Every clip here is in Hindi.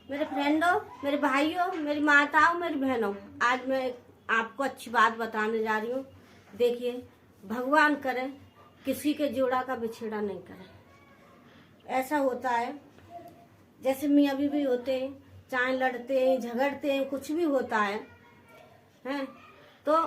मेरे फ्रेंडों, मेरे भाइयों, मेरी माताओं, मेरी बहनों, आज मैं आपको अच्छी बात बताने जा रही हूँ। देखिए, भगवान करे किसी के जोड़ा का बिछेड़ा नहीं करे। ऐसा होता है जैसे मियाँ बीवी होते हैं, चाहे लड़ते हैं, झगड़ते हैं, कुछ भी होता है हैं तो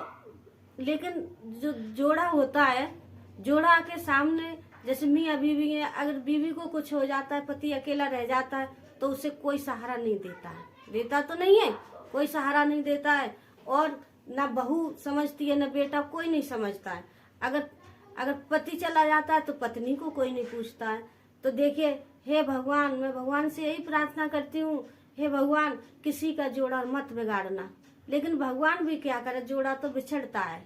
लेकिन जो जोड़ा होता है, जोड़ा के सामने जैसे मियाँ बीवी है, अगर बीवी को कुछ हो जाता है, पति अकेला रह जाता है तो उसे कोई सहारा नहीं देता है, देता तो नहीं है, कोई सहारा नहीं देता है। और ना बहू समझती है, ना बेटा, कोई नहीं समझता है। अगर अगर पति चला जाता है तो पत्नी को कोई नहीं पूछता है। तो देखिए, हे भगवान, मैं भगवान से यही प्रार्थना करती हूँ, हे भगवान किसी का जोड़ा मत बिगाड़ना। लेकिन भगवान भी क्या करे, जोड़ा तो बिछड़ता है।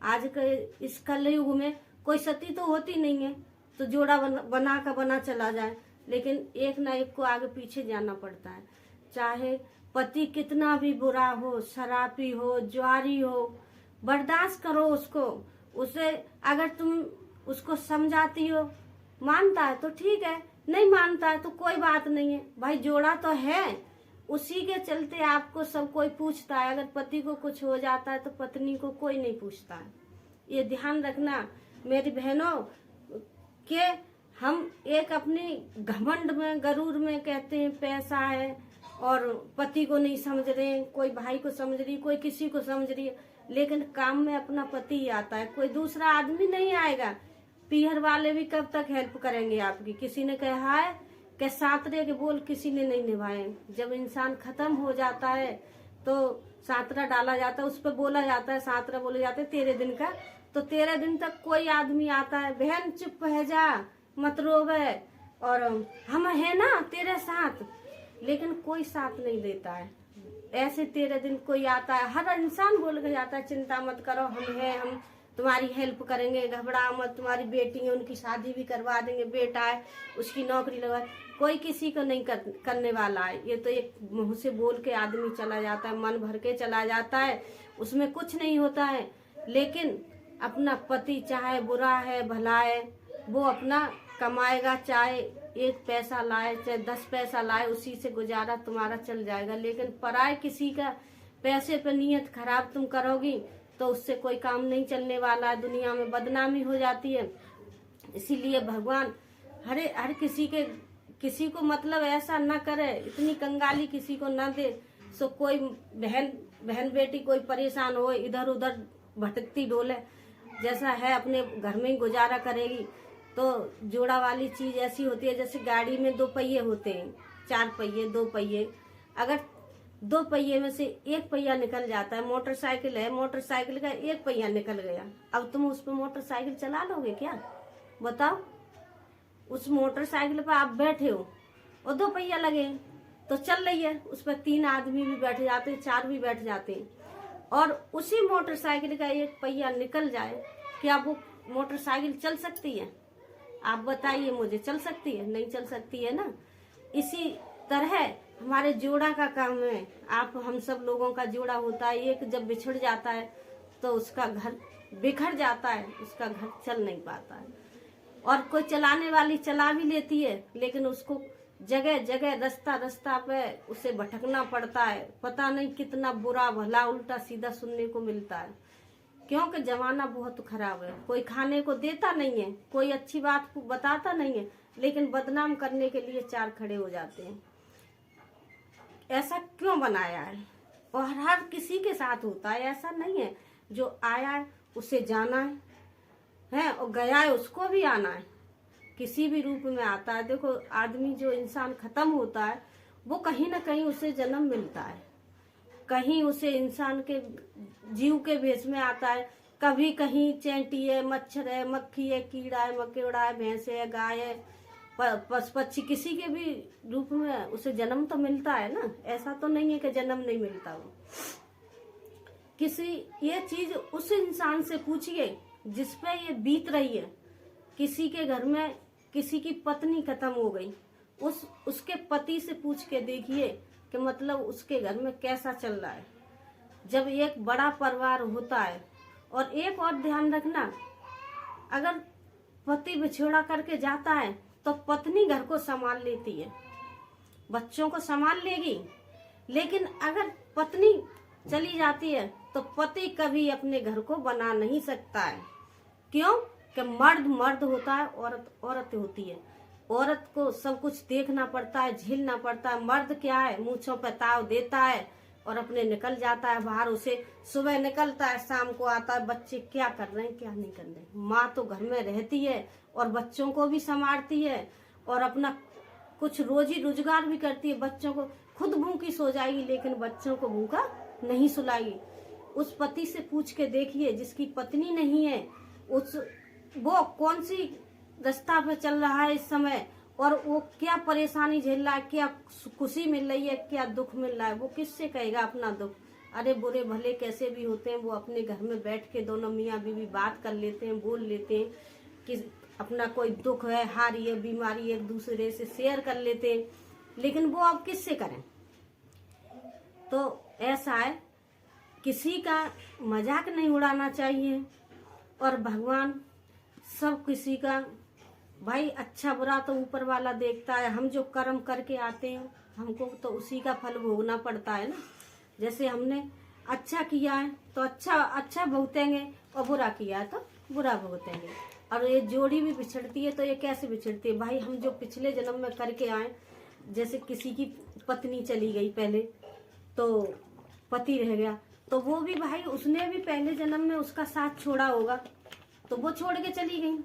आज के इस कलयुग में कोई सती तो होती नहीं है, तो जोड़ा बना चला जाए, लेकिन एक ना एक को आगे पीछे जाना पड़ता है। चाहे पति कितना भी बुरा हो, शराबी हो, जुआरी हो, बर्दाश्त करो उसको। उसे अगर तुम उसको समझाती हो, मानता है तो ठीक है, नहीं मानता है तो कोई बात नहीं है। भाई जोड़ा तो है, उसी के चलते आपको सब कोई पूछता है। अगर पति को कुछ हो जाता है तो पत्नी को कोई नहीं पूछता है। ये ध्यान रखना मेरी बहनों, कि हम एक अपनी घमंड में, गरूर में कहते हैं पैसा है, और पति को नहीं समझ रहे हैं, कोई भाई को समझ रही, कोई किसी को समझ रही है, लेकिन काम में अपना पति ही आता है, कोई दूसरा आदमी नहीं आएगा। पीहर वाले भी कब तक हेल्प करेंगे आपकी? किसी ने कहा है कि सातरे के बोल किसी ने नहीं निभाए। जब इंसान खत्म हो जाता है तो सातरा डाला जाता है, उस पर बोला जाता है, सातरा बोले जाते हैं 13 दिन का। तो 13 दिन तक कोई आदमी आता है, बहन चुप है जा, मत रोवे, और हम है ना तेरे साथ, लेकिन कोई साथ नहीं देता है। ऐसे 13 दिन कोई आता है, हर इंसान बोल के जाता है, चिंता मत करो, हम हैं, हम तुम्हारी हेल्प करेंगे, घबरा मत, तुम्हारी बेटी है, उनकी शादी भी करवा देंगे, बेटा है उसकी नौकरी लगा। कोई किसी को नहीं करने वाला है। ये तो एक मुंह से बोल के आदमी चला जाता है, मन भर के चला जाता है, उसमें कुछ नहीं होता है। लेकिन अपना पति चाहे बुरा है भला है, वो अपना कमाएगा, चाहे 1 पैसा लाए चाहे 10 पैसा लाए, उसी से गुजारा तुम्हारा चल जाएगा। लेकिन पराए किसी का पैसे पे नियत खराब तुम करोगी तो उससे कोई काम नहीं चलने वाला है, दुनिया में बदनामी हो जाती है। इसीलिए भगवान हर किसी को मतलब ऐसा न करे, इतनी कंगाली किसी को न दे। सो कोई बहन बेटी कोई परेशान हो, इधर उधर भटकती डोले, जैसा है अपने घर में ही गुजारा करेगी। तो जोड़ा वाली चीज ऐसी होती है जैसे गाड़ी में 2 पहिए होते हैं, 4 पहिए, 2 पहिए। अगर 2 पहिए में से 1 पहिया निकल जाता है, मोटरसाइकिल है, मोटरसाइकिल का 1 पहिया निकल गया, अब तुम उस पर मोटरसाइकिल चला लोगे क्या? बताओ। उस मोटरसाइकिल पर आप बैठे हो और 2 पहिया लगे तो चल रही है, उस पर 3 आदमी भी बैठ जाते हैं, 4 भी बैठ जाते हैं, और उसी मोटरसाइकिल का 1 पहिया निकल जाए, क्या वो मोटरसाइकिल चल सकती है? आप बताइए मुझे, चल सकती है? नहीं चल सकती है ना। इसी तरह हमारे जोड़ा का काम है। हम सब लोगों का जोड़ा होता है, एक जब बिछड़ जाता है तो उसका घर बिखर जाता है, उसका घर चल नहीं पाता है। और कोई चलाने वाली चला भी लेती है, लेकिन उसको जगह जगह रास्ता पे उसे भटकना पड़ता है। पता नहीं कितना बुरा भला उल्टा सीधा सुनने को मिलता है, क्योंकि जमाना बहुत खराब है। कोई खाने को देता नहीं है, कोई अच्छी बात को बताता नहीं है, लेकिन बदनाम करने के लिए 4 खड़े हो जाते हैं। ऐसा क्यों बनाया है? और हर किसी के साथ होता है, ऐसा नहीं है। जो आया है उसे जाना है और गया है उसको भी आना है, किसी भी रूप में आता है। देखो, आदमी जो इंसान खत्म होता है वो कहीं ना कहीं उसे जन्म मिलता है, कहीं उसे इंसान के जीव के भेष में आता है, कभी कहीं चैंटी है, मच्छर है, मक्खी है, कीड़ा है, मकोड़ा है, भैंस है, गाय है, पक्षी, किसी के भी रूप में उसे जन्म तो मिलता है ना। ऐसा तो नहीं है कि जन्म नहीं मिलता हो। ये चीज उस इंसान से पूछिए जिसपे ये बीत रही है। किसी के घर में किसी की पत्नी खत्म हो गई, उसके पति से पूछ के देखिए कि मतलब उसके घर में कैसा चल रहा है। जब एक बड़ा परिवार होता है, और एक और ध्यान रखना, अगर पति बिछोड़ा करके जाता है तो पत्नी घर को संभाल लेती है, बच्चों को संभाल लेगी। लेकिन अगर पत्नी चली जाती है तो पति कभी अपने घर को बना नहीं सकता है। क्यों? कि मर्द मर्द होता है, औरत औरत होती है। औरत को सब कुछ देखना पड़ता है, झेलना पड़ता है। मर्द क्या है, मूंछों पे ताव देता है और अपने निकल जाता है बाहर। उसे सुबह निकलता है, शाम को आता है, बच्चे क्या कर रहे हैं क्या नहीं कर रहे हैं। माँ तो घर में रहती है और बच्चों को भी संभालती है और अपना कुछ रोजी रोजगार भी करती है। बच्चों को खुद भूखी सो जाएगी लेकिन बच्चों को भूखा नहीं सुलाएगी। उस पति से पूछ के देखिए जिसकी पत्नी नहीं है, वो कौन सी रास्ता पे चल रहा है इस समय और वो क्या परेशानी झेल रहा है, क्या खुशी मिल रही है, क्या दुख मिल रहा है। वो किससे कहेगा अपना दुख? अरे बुरे भले कैसे भी होते हैं, वो अपने घर में बैठ के दोनों मियाँ बीवी बात कर लेते हैं, बोल लेते हैं कि अपना कोई दुख है, हारी है, बीमारी, एक दूसरे से शेयर कर लेते हैं। लेकिन वो अब किससे करें? तो ऐसा है, किसी का मजाक नहीं उड़ाना चाहिए। और भगवान सब किसी का, भाई अच्छा बुरा तो ऊपर वाला देखता है। हम जो कर्म करके आते हैं हमको तो उसी का फल भोगना पड़ता है ना। जैसे हमने अच्छा किया है तो अच्छा भुगतेंगे और बुरा किया है तो बुरा भुगतेंगे। और ये जोड़ी भी बिछड़ती है तो ये कैसे बिछड़ती है? भाई हम जो पिछले जन्म में करके आए, जैसे किसी की पत्नी चली गई पहले तो पति रह गया, तो वो भी भाई उसने भी पहले जन्म में उसका साथ छोड़ा होगा तो वो छोड़ के चली गई।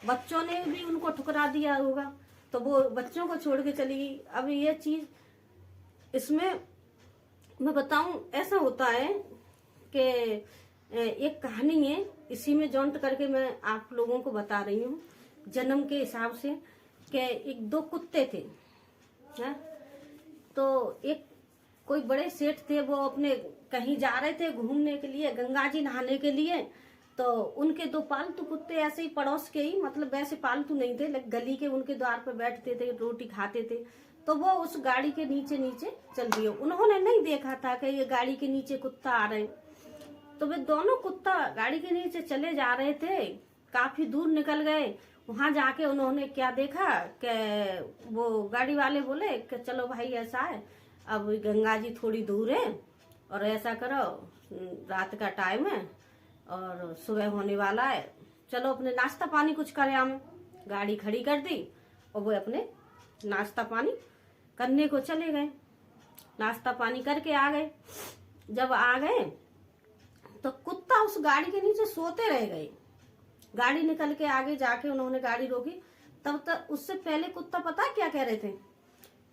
बच्चों ने भी उनको ठुकरा दिया होगा तो वो बच्चों को छोड़ के चली गई। अब ये चीज इसमें मैं बताऊं, ऐसा होता है कि एक कहानी है, इसी में जॉइंट करके मैं आप लोगों को बता रही हूँ जन्म के हिसाब से। कि एक दो कुत्ते थे है? तो एक कोई बड़े सेठ थे, वो अपने कहीं जा रहे थे घूमने के लिए, गंगा जी नहाने के लिए। तो उनके दो पालतू कुत्ते ऐसे ही पड़ोस के ही, मतलब वैसे पालतू नहीं थे लेकिन गली के उनके द्वार पर बैठते थे, रोटी खाते थे। तो वो उस गाड़ी के नीचे नीचे चल दिए। उन्होंने नहीं देखा था कि ये गाड़ी के नीचे कुत्ता आ रहे हैं। तो वे दोनों कुत्ता गाड़ी के नीचे चले जा रहे थे, काफी दूर निकल गए। वहां जाके उन्होंने क्या देखा कि वो गाड़ी वाले बोले कि चलो भाई ऐसा है, अब गंगा जी थोड़ी दूर है और ऐसा करो, रात का टाइम है और सुबह होने वाला है, चलो अपने नाश्ता पानी कुछ करे। हम गाड़ी खड़ी कर दी और वो अपने नाश्ता पानी करने को चले गए। नाश्ता पानी करके आ गए। जब आ गए तो कुत्ता उस गाड़ी के नीचे सोते रह गए। गाड़ी निकल के आगे जाके उन्होंने गाड़ी रोकी। तब तक उससे पहले कुत्ता पता क्या कह रहे थे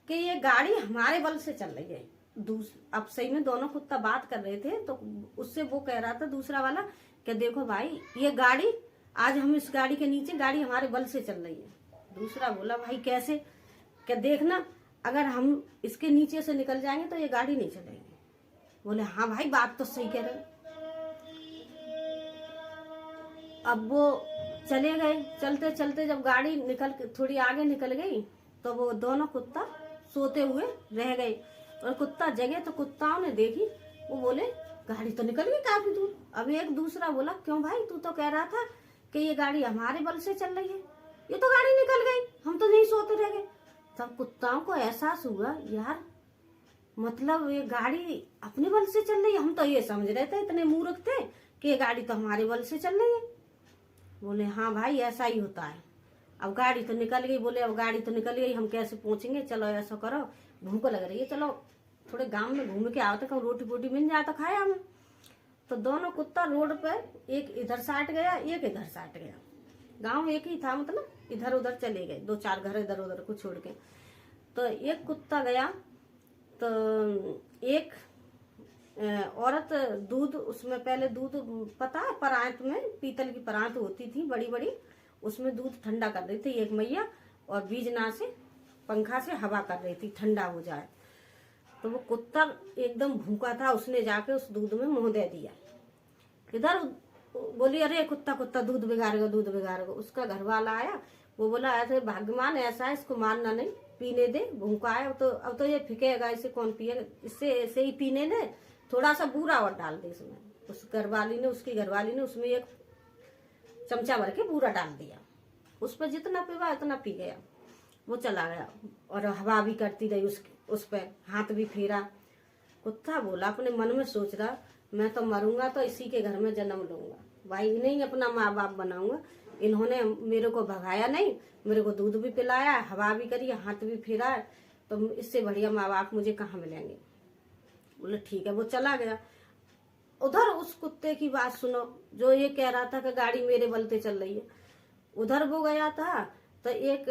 कि ये गाड़ी हमारे बल से चल रही है। अब सही में दोनों कुत्ता बात कर रहे थे तो उससे वो कह रहा था दूसरा वाला कि देखो भाई, ये गाड़ी आज हम इस गाड़ी के नीचे, गाड़ी हमारे बल से चल रही है। दूसरा बोला भाई कैसे? क्या देखना, अगर हम इसके नीचे से निकल जाएंगे तो ये गाड़ी नहीं चलेगी। बोले हाँ भाई बात तो सही कह रहे। अब वो चले गए। चलते चलते जब गाड़ी निकल थोड़ी आगे निकल गई तो वो दोनों कुत्ता सोते हुए रह गए। और कुत्ता जगे तो कुत्ताओं ने देखी, वो बोले गाड़ी तो निकल गई काफी दूर। अब एक दूसरा बोला क्यों भाई, तू तो कह रहा था कि ये गाड़ी हमारे बल से चल रही है, ये तो गाड़ी निकल गई, हम तो नहीं सोते रह गए। तब कुत्ताओं को एहसास हुआ यार, मतलब ये गाड़ी अपने बल से चल रही है। हम तो ये समझ रहे थे, इतने मूर्ख थे कि ये गाड़ी तो हमारे बल से चल रही है। बोले हाँ भाई ऐसा ही होता है। अब गाड़ी तो निकल गई। बोले अब गाड़ी तो निकल गई, हम कैसे पहुंचेंगे? चलो ऐसा करो, भूख लग रही है, चलो थोड़े गांव में घूम के आओ तो कहीं रोटी पोटी मिल जाए तो खाए हमें। तो दोनों कुत्ता रोड पर, एक इधर साइड गया एक इधर साइड गया। गांव एक ही था, मतलब इधर उधर चले गए, दो चार घर इधर उधर को छोड़ के। तो एक कुत्ता गया तो एक औरत दूध, उसमें पहले दूध पता है परात में, पीतल की परात होती थी बड़ी बड़ी, उसमें दूध ठंडा कर रही थी एक मैया, और बीजना से पंखा से हवा कर रही थी ठंडा हो जाए। तो वो कुत्ता एकदम भूखा था, उसने जाके उस दूध में मुंह दे दिया। इधर बोली अरे कुत्ता कुत्ता दूध बिगाड़ेगा दूध बिगाड़ेगा। उसका घर वाला आया, वो बोला ऐसे भाग्यमान ऐसा है, इसको मारना नहीं, पीने दे, भूखा है अब तो ये फिकेगा, इसे कौन पिएगा, इससे ऐसे ही पीने दे, थोड़ा सा बूरा और डाल दे इसमें। उस घरवाली ने, उसकी घरवाली ने उसमें एक चमचा भर के बूरा डाल दिया। उस पर जितना पीवा उतना पी गया। वो चला गया और हवा भी करती रही उस पे, हाथ भी फेरा। कुत्ता बोला, अपने मन में सोच रहा, मैं तो मरूंगा तो इसी के घर में जन्म लूंगा, भाई इन्हें अपना माँ बाप बनाऊंगा। इन्होंने मेरे को भगाया नहीं, मेरे को दूध भी पिलाया, हवा भी करी, हाथ भी फेरा है, तो इससे बढ़िया माँ बाप मुझे कहाँ मिलेंगे। बोले ठीक है, वो चला गया। उधर उस कुत्ते की बात सुनो, जो ये कह रहा था कि गाड़ी मेरे बलते चल रही है। उधर वो गया था तो एक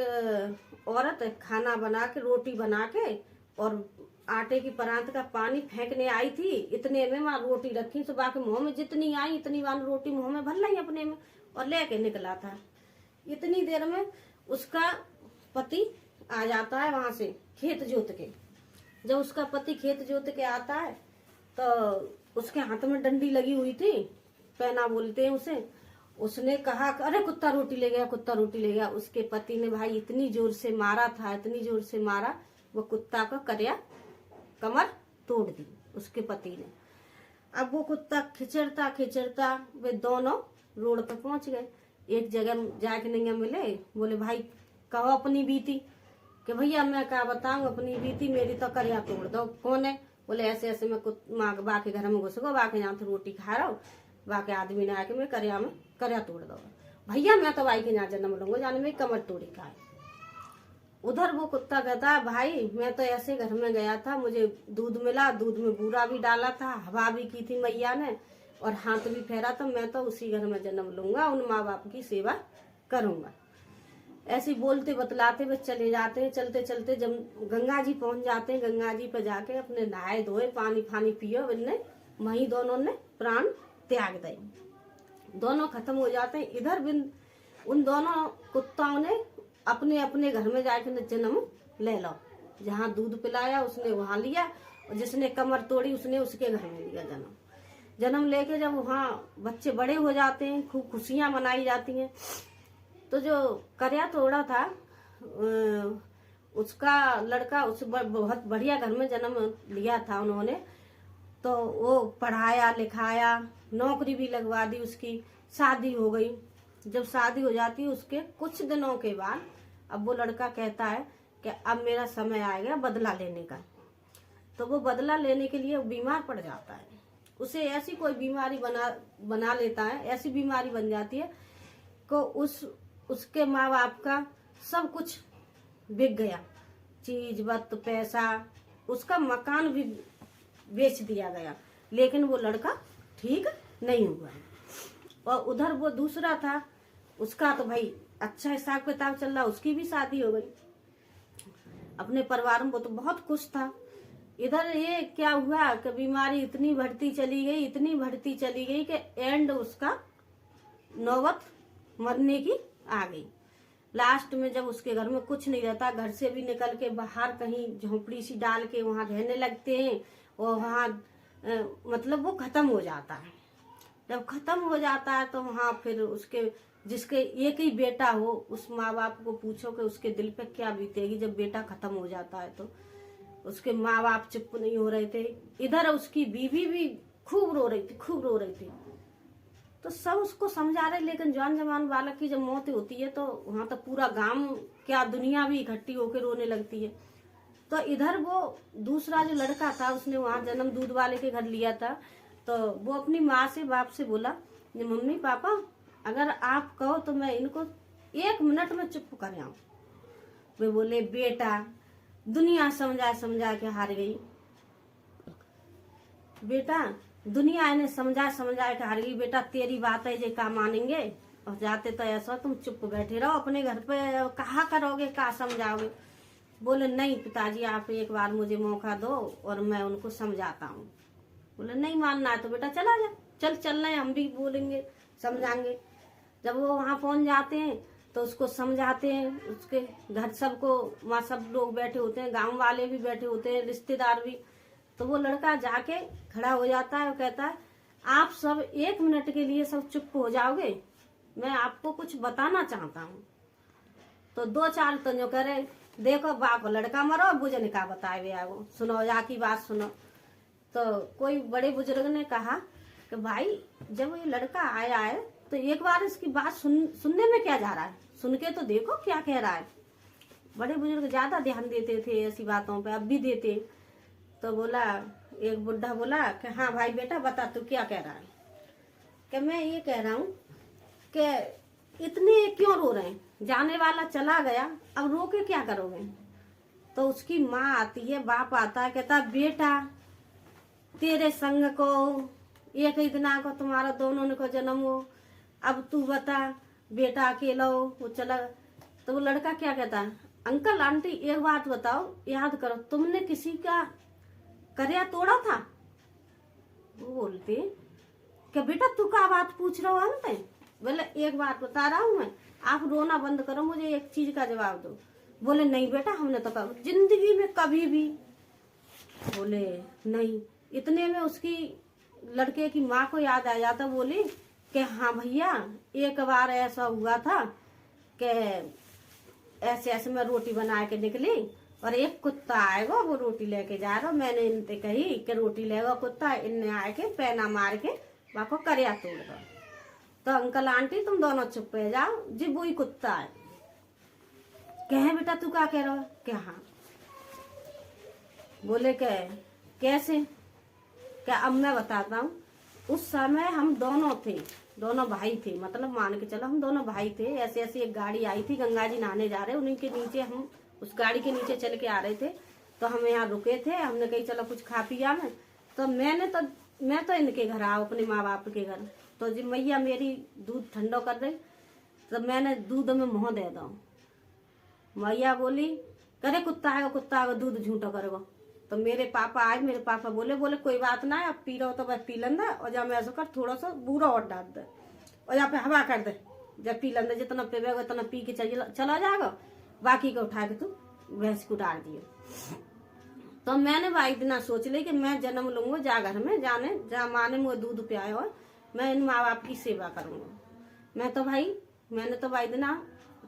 औरत खाना बना के, रोटी बना के और आटे की परात का पानी फेंकने आई थी। इतने में वहां रोटी रखी, तो बाकी मुंह में जितनी आई इतनी वाली रोटी मुंह में भर ली अपने में और लेके निकला था। इतनी देर में उसका पति आ जाता है वहां से खेत जोत के। जब उसका पति खेत जोत के आता है तो उसके हाथ में डंडी लगी हुई थी, पैना बोलते हैं उसे। उसने कहा अरे कुत्ता रोटी ले गया, कुत्ता रोटी ले गया। उसके पति ने भाई इतनी जोर से मारा था, इतनी जोर से मारा, वो कुत्ता का करिया कमर तोड़ दी उसके पति ने। अब वो कुत्ता खिचड़ता खिचड़ता वे दोनों रोड पर पहुंच गए। एक जगह जाके नहीं मिले। बोले भाई कहो अपनी बीती, कि भैया मैं क्या बताऊं अपनी बीती, मेरी तो करिया तोड़ दो। कौन है? बोले ऐसे ऐसे मैं माँ बा के घर में घुस गो, बा के यहाँ तो रोटी खा रहा हूँ, बा के आदमी ने आके मैं करिया तोड़ दो। भैया मैं तो भाई के यहाँ जन्म लूंगा, जाने में कमर तोड़ी का है। उधर वो कुत्ता कहता भाई मैं तो ऐसे घर में गया था, मुझे दूध मिला, दूध में बूरा भी डाला था, हवा भी की थी मैया ने और हाथ भी फेरा, तो मैं तो उसी घर में जन्म लूंगा, उन माँ बाप की सेवा करूंगा। ऐसे बोलते बतलाते वे चले जाते हैं। चलते चलते जब गंगा जी पहुंच जाते हैं, गंगा जी पे जाके अपने नहाए धोए, पानी फानी पियो, इनने वहीं दोनों ने प्राण त्याग दिए, दोनों खत्म हो जाते हैं। इधर भी उन दोनों कुत्ताओं ने अपने अपने घर में जाके जन्म ले लो। जहाँ दूध पिलाया उसने वहां लिया, और जिसने कमर तोड़ी उसने उसके घर में लिया जन्म लेके जब वहाँ बच्चे बड़े हो जाते हैं, खूब खुशियां मनाई जाती हैं। तो जो करिया तोड़ा था उसका लड़का उस बहुत बढ़िया घर में जन्म लिया था उन्होंने, तो वो पढ़ाया लिखाया, नौकरी भी लगवा दी, उसकी शादी हो गई। जब शादी हो जाती है उसके कुछ दिनों के बाद अब वो लड़का कहता है कि अब मेरा समय आएगा बदला लेने का। तो वो बदला लेने के लिए बीमार पड़ जाता है, उसे ऐसी कोई बीमारी बना लेता है, ऐसी बीमारी बन जाती है कि उसके माँ बाप का सब कुछ बिक गया, चीज वक्त पैसा, उसका मकान भी बेच दिया गया, लेकिन वो लड़का ठीक नहीं हुआ। और उधर वो दूसरा था, उसका तो भाई अच्छा हिसाब किताब चल रहा, उसकी भी शादी हो गई, अपने परिवार में वो तो बहुत खुश था। इधर ये क्या हुआ कि बीमारी इतनी बढ़ती चली गई, इतनी बढ़ती चली गई कि एंड उसका नौबत मरने की आ गई। लास्ट में जब उसके घर में कुछ नहीं रहता, घर से भी निकल के बाहर कहीं झोपड़ी सी डाल के वहां रहने लगते हैं, और वहां मतलब वो खत्म हो जाता है। जब खत्म हो जाता है तो वहां फिर उसके जिसके एक ही बेटा हो, उस माँ बाप को पूछो कि उसके दिल पे क्या बीतेगी जब बेटा खत्म हो जाता है। तो उसके माँ बाप चुप नहीं हो रहे थे, इधर उसकी बीवी भी खूब रो रही थी। तो सब उसको समझा रहे, लेकिन जवान जवान बालक की जब मौत होती है तो वहां तो पूरा गांव क्या दुनिया भी इकट्ठी होकर रोने लगती है। तो इधर वो दूसरा जो लड़का था उसने वहां जन्म दूध वाले के घर लिया था। तो वो अपनी माँ से बाप से बोला, मम्मी पापा अगर आप कहो तो मैं इनको 1 मिनट में चुप कर आऊं। वे बोले बेटा दुनिया समझा के हार गई, बेटा दुनिया इन्हें समझा के हार गई, बेटा तेरी बात है जे का मानेंगे, और जाते तो ऐसा तुम चुप बैठे रहो अपने घर पे, कहा करोगे का समझाओगे। बोले नहीं पिताजी आप एक बार मुझे मौका दो और मैं उनको समझाता हूँ। बोले नहीं मानना है तो बेटा चला जा, चल रहे हम भी बोलेंगे समझाएंगे। जब वो वहां पहुंच जाते हैं तो उसको समझाते हैं, उसके घर सबको वहाँ सब लोग बैठे होते हैं, गांव वाले भी बैठे होते हैं, रिश्तेदार भी। तो वो लड़का जाके खड़ा हो जाता है और कहता है आप सब 1 मिनट के लिए सब चुप हो जाओगे, मैं आपको कुछ बताना चाहता हूँ। तो 2-4 तो जो करे देखो बाप लड़का मरो, बुझने का बताए वे वो सुनो जाकी बात सुनो। तो कोई बड़े बुजुर्ग ने कहा कि भाई जब ये लड़का आया है तो एक बार इसकी बात सुनने में क्या जा रहा है, सुन के तो देखो क्या कह रहा है। बड़े बुजुर्ग ज्यादा ध्यान देते थे ऐसी बातों पे, अब भी देते। तो बोला, एक बुढ़ा बोला कि हाँ भाई बेटा बता तू क्या कह रहा है। कि मैं ये कह रहा हूँ कि इतने क्यों रो रहे हैं, जाने वाला चला गया, अब रो के क्या करोगे। तो उसकी माँ आती है, बाप आता है, कहता बेटा तेरे संग को एक ही दिना को तुम्हारा दोनों ने को जन्म हो, अब तू बता बेटा अकेला हो, वो चला। तो वो लड़का क्या कहता है, अंकल आंटी एक बात बताओ, याद करो तुमने किसी का करिया तोड़ा था। वो बोलते कि बेटा तू का बात पूछ रहा हो हमसे। बोले एक बात बता रहा हूँ मैं, आप रोना बंद करो, मुझे एक चीज का जवाब दो। बोले नहीं बेटा हमने तो कभी जिंदगी में कभी भी। बोले नहीं। इतने में उसकी लड़के की माँ को याद आ जाता, बोली कि हाँ भैया एक बार ऐसा हुआ था कि ऐसे ऐसे मैं रोटी बना के निकली और एक कुत्ता आएगा, वो रोटी लेके जा रहा, मैंने इनसे कही कि रोटी लेगा कुत्ता, इनने आए के पैना मार के वहाँ को करिया तोड़ दो। तो अंकल आंटी तुम दोनों चुप हो जाओ जी, वही कुत्ता है। कहे बेटा तू क्या कह रहा है। क्या हाँ। बोले के कैसे। क्या अब मैं बताता हूँ। उस समय हम दोनों थे, दोनों भाई थे, मतलब मान के चलो हम दोनों भाई थे। ऐसे ऐसे एक गाड़ी आई थी, गंगा जी नहाने जा रहे, उन्हीं के नीचे हम उस गाड़ी के नीचे चल के आ रहे थे। तो हम यहाँ रुके थे, हमने कही चलो कुछ खा पिया में। तो मैं तो इनके घर आओ, अपने माँ बाप के घर। तो जी मैया मेरी दूध ठंडो कर रही, तो मैंने दूध में मुँह दे दो। मैया बोली करे कुत्ता आएगा दूध झूठो करेगा। तो मेरे पापा आए, मेरे पापा बोले कोई बात ना है, अब पी रहो तो बस पी लेंदा, और जब मैं ऐसा कर थोड़ा सा बूरा और डाल दे और यहाँ पे हवा कर दे, जब पी लेंदा जितना पीवेगा उतना पी के चला जाएगा, बाकी को उठा के तू भैंस को डाल दियो। तो मैंने भाई इतना सोच ली कि मैं जन्म लूंगा जा घर में, जाने जा माने मुझे दूध पियाए और मैं इन माँ बाप की सेवा करूंगा। मैंने तो भाई इतना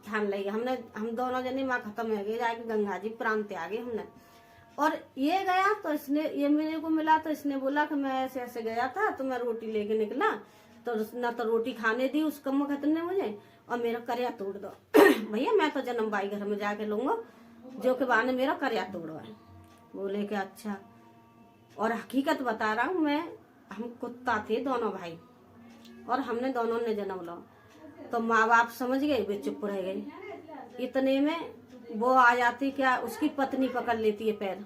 ठान लिया। हम दोनों जने माँ खत्म हो गए, जाके गंगा जी प्रांत आ गए हमने। और ये गया तो ये मेरे को मिला, तो इसने बोला कि मैं ऐसे ऐसे गया था, तो मैं रोटी लेके निकला, तो ना तो रोटी खाने दी उस कम खतन ने मुझे, और मेरा करिया तोड़ दो। भैया मैं तो जन्म बाई घर में जाके लूंगा, जो के बहाने मेरा करिया तोड़वा है। बोले कि अच्छा। और हकीकत बता रहा हूँ मैं, हम कुत्ता थे दोनों भाई, और हमने दोनों ने जन्म लो। तो माँ बाप समझ गए, वे चुप रह गए। इतने में वो आ जाती, क्या उसकी पत्नी पकड़ लेती है पैर,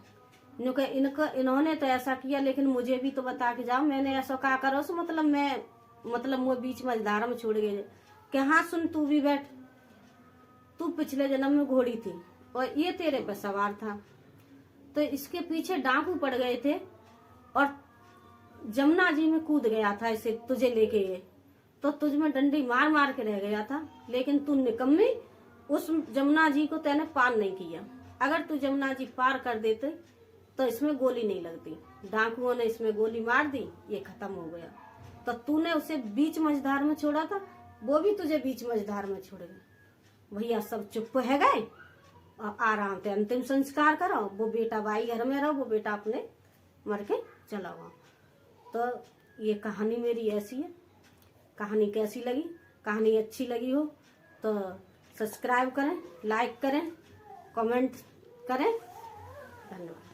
इन्होंने तो ऐसा किया, लेकिन मुझे भी तो बता के जाओ, मैंने ऐसा क्या करो सो मतलब वो बीच मझधार में छोड़ गए कि हाँ सुन तू भी बैठ, तू पिछले जन्म में घोड़ी थी और ये तेरे पे सवार था। तो इसके पीछे डाकू पड़ गए थे और जमुना जी में कूद गया था इसे तुझे लेके ये, तो तुझ में डंडी मार मार के रह गया था, लेकिन तू निकम्मी उस जमुना जी को तैने पार नहीं किया। अगर तू जमुना जी पार कर देते तो इसमें गोली नहीं लगती, डाकुओं ने इसमें गोली मार दी, ये खत्म हो गया। तो तूने उसे बीच मझधार में छोड़ा था, वो भी तुझे बीच मझधार में छोड़ गया। भैया सब चुप है गए और आराम से अंतिम संस्कार करो। वो बेटा बाई घर में रहो, वो बेटा अपने मर के चला हुआ। तो ये कहानी मेरी ऐसी है। कहानी कैसी लगी, कहानी अच्छी लगी हो तो सब्सक्राइब करें, लाइक करें, कमेंट करें। धन्यवाद।